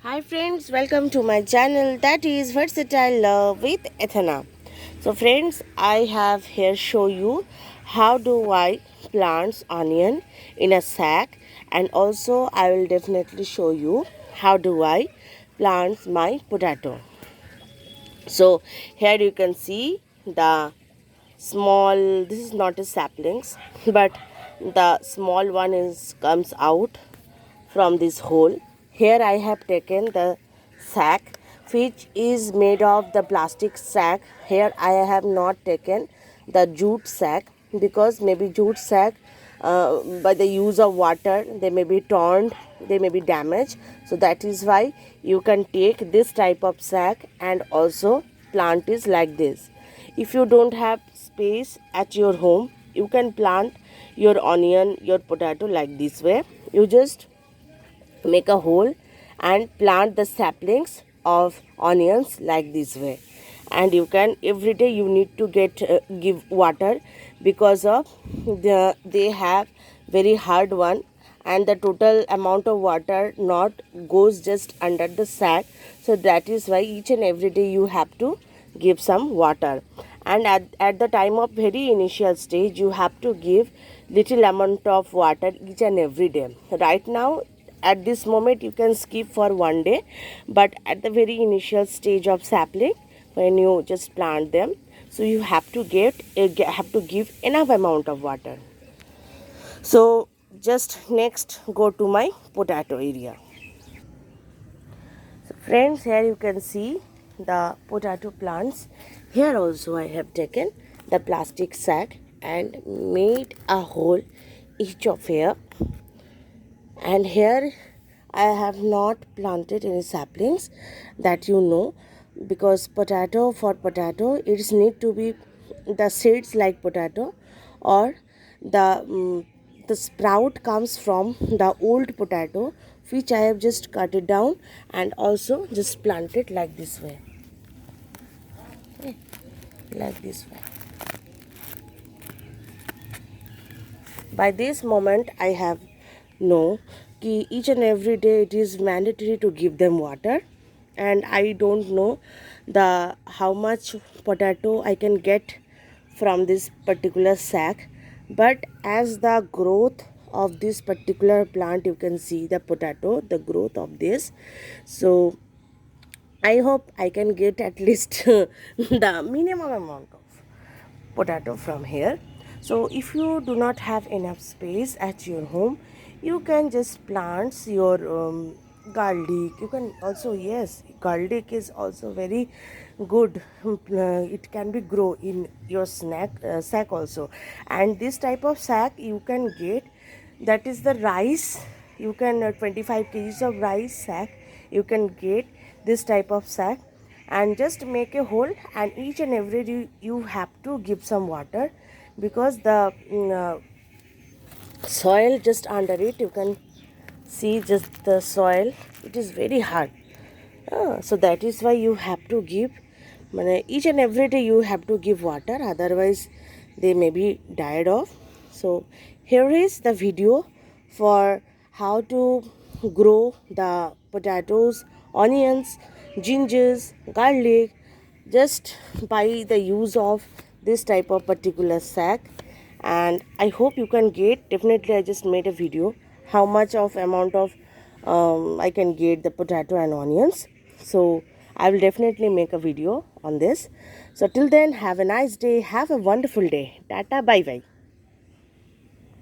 Hi friends, welcome to my channel that is Versatile Love with Ethana. So friends, I have here show you how do I plants onion in a sack, and also I will definitely show you how do I plants my potato. So here you can see the small, this is not a saplings, but the small one is comes out from this hole. Here I have taken the sack which is made of the plastic sack. Here I have not taken the jute sack because maybe jute sack by the use of water they may be torn, they may be damaged. So that is why you can take this type of sack and also plant is like this. If you don't have space at your home, you can plant your onion, your potato like this way. You just make a hole and plant the saplings of onions like this way, and you can every day you need to give water because of they have very hard one, and the total amount of water not goes just under the sack. So that is why each and every day you have to give some water, and at the time of very initial stage you have to give little amount of water each and every day. Right now at this moment you can skip for one day, but at the very initial stage of sapling when you just plant them, so you have to have to give enough amount of water. So just next go to my potato area. So friends, here you can see the potato plants. Here also I have taken the plastic sack and made a hole each of here, and here I have not planted any saplings, that you know, because potato, for potato it need to be the seeds like potato, or the sprout comes from the old potato which I have just cut it down and also just plant it like this way. Okay, like this way. By this moment I have know कि each and every day it is mandatory to give them water, and I don't know the how much potato I can get from this particular sack, but as the growth of this particular plant you can see the potato, the growth of this, so I hope I can get at least the minimum amount of potato from here. So if you do not have enough space at your home, you can just plant your garlic. You can also, yes, garlic is also very good. It can be grow in your sack also, and this type of sack you can get, that is the rice. You can 25 kgs of rice sack you can get this type of sack, and just make a hole, and each and every day you have to give some water because the soil just under it you can see just the soil, it is very hard. So that is why you have to give each and every day you have to give water, otherwise they may be died off. So here is the video for how to grow the potatoes, onions, gingers, garlic, just by the use of this type of particular sack. And I hope you can get, definitely I just made a video how much of amount of I can get the potato and onions. So I will definitely make a video on this. So till then, have a nice day, have a wonderful day. Tata, bye bye.